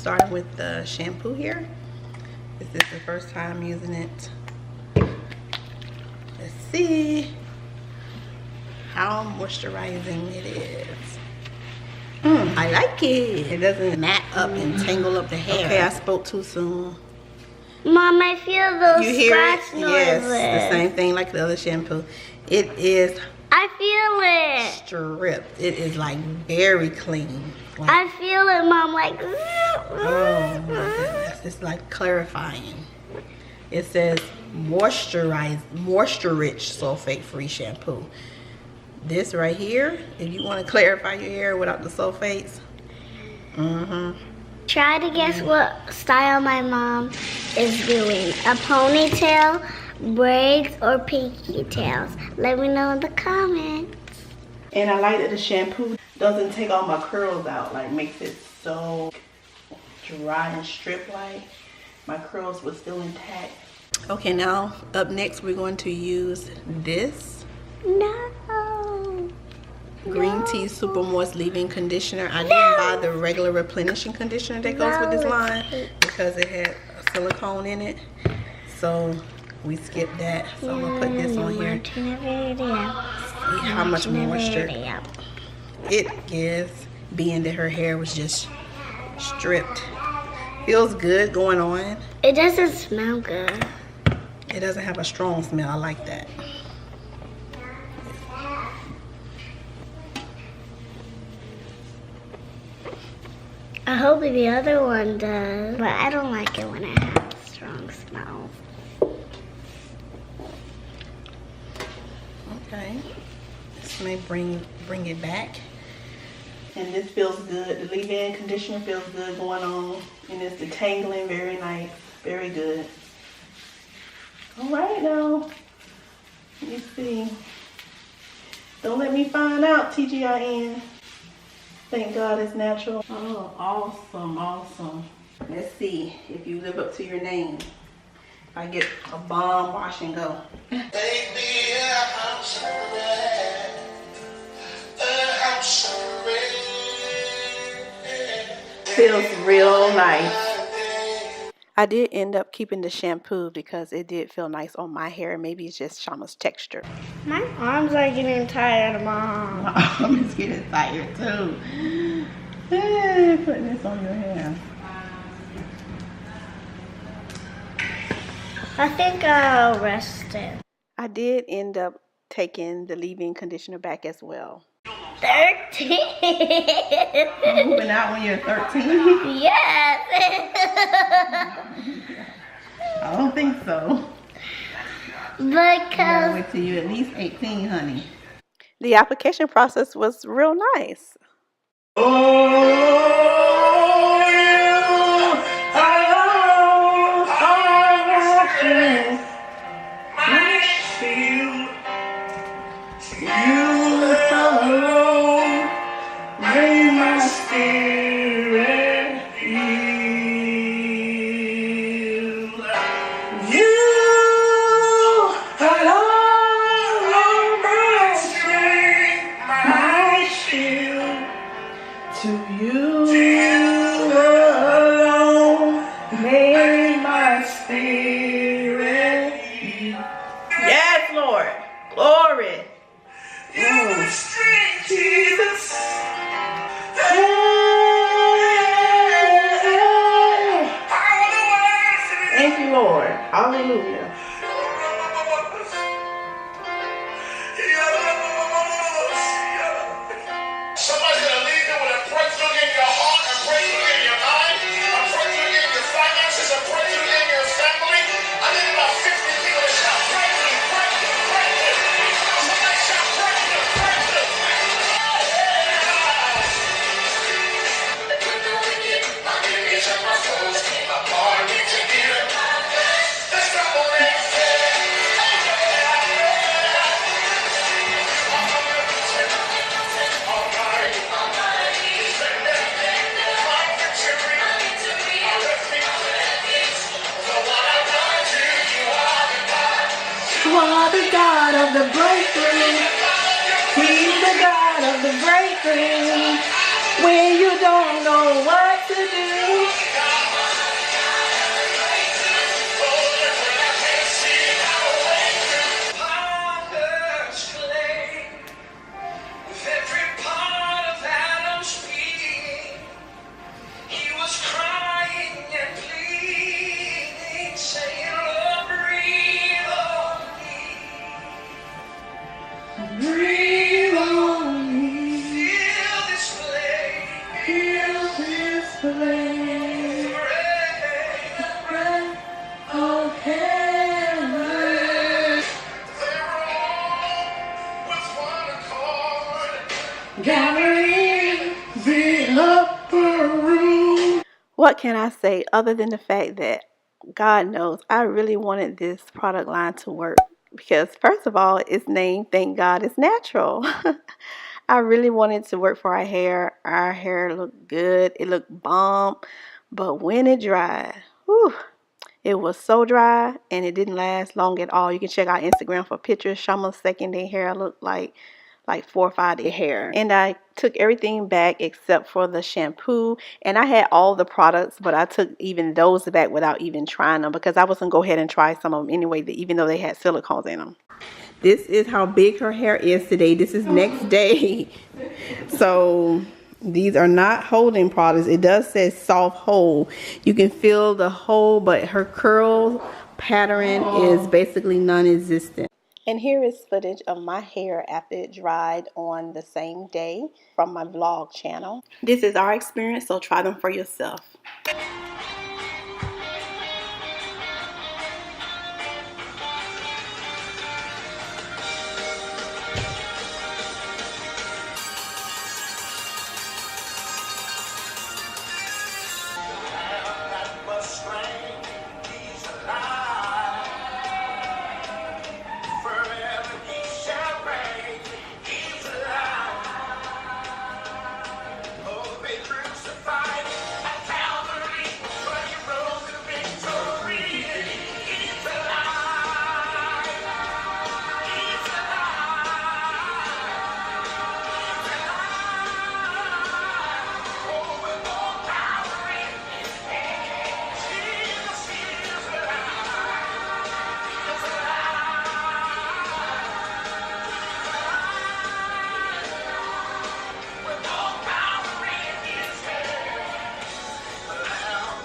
starting with the shampoo here. This is the first time using it. Let's see how moisturizing it is. I like it. It doesn't mat up and tangle up the hair. Okay, I spoke too soon. Mom, I feel those scratch noises. Yes, the same thing like the other shampoo. It is. I feel it. Stripped. It is like very clean. Like, I feel it, Mom. Like. Oh my goodness! It's like clarifying. It says moisture-rich sulfate-free shampoo. This right here, if you want to clarify your hair without the sulfates. Try to guess what style my mom is doing. A ponytail, braids, or pinky tails. Let me know in the comments. And I like that the shampoo doesn't take all my curls out. Like makes it so dry and strip-like. My curls were still intact. Okay, now up next we're going to use this. No. Green Tea Super Moist Leave-In Conditioner. I didn't buy the regular replenishing conditioner that goes with this line because it had silicone in it. So we skipped that. So I'm gonna put this on here. See how much moisture it gives, being that her hair was just stripped. Feels good going on. It doesn't smell good. It doesn't have a strong smell. I like that. I hope the other one does, but I don't like it when it has strong smells. Okay, this may bring it back. And this feels good. The leave-in conditioner feels good going on, and it's detangling very nice, very good. All right now, let me see. Don't let me find out, Tgin. Thank God it's natural. Oh, awesome, awesome. Let's see if you live up to your name. If I get a bomb wash and go. Feels real nice. I did end up keeping the shampoo because it did feel nice on my hair. Maybe it's just Shauma's texture. My arms are getting tired, Mom. My arm is getting tired too. Hey, put this on your hair. I think I'll rest it. I did end up taking the leave-in conditioner back as well. 13. Moving out when you're 13? Yes. I don't think so. Because wait till you're at least 18, honey. The application process was real nice. Yes, Lord. Glory. Jesus. Thank you, Lord. Hallelujah. Somebody's going to leave you with a breakthrough in your heart, a breakthrough in your mind, a breakthrough in your finances, a breakthrough in your family. I need about 50 people to shout breakthrough, breakthrough, breakthrough. Somebody shout breakthrough, breakthrough. My enemies and my foes came upon me together. Let's go, You are the God of the breakthrough. He's the God of the breakthrough. When you don't know what to do, gathering the upper room. What can I say other than the fact that God knows I really wanted this product line to work, because first of all, it's named Thank God It's Natural. I really wanted to work for our hair. Our hair looked good. It looked bomb. But when it dried, whew, it was so dry and it didn't last long at all. You can check out Instagram for pictures. Shauma's second day hair looked like 4 or 5 day hair. And I took everything back except for the shampoo. And I had all the products, but I took even those back without even trying them, because I was going to go ahead and try some of them anyway, even though they had silicones in them. This is how big her hair is today. This is next day. So these are not holding products. It does say soft hold. You can feel the hold, but her curl pattern is basically non-existent. And here is footage of my hair after it dried on the same day from my vlog channel. This is our experience, so try them for yourself.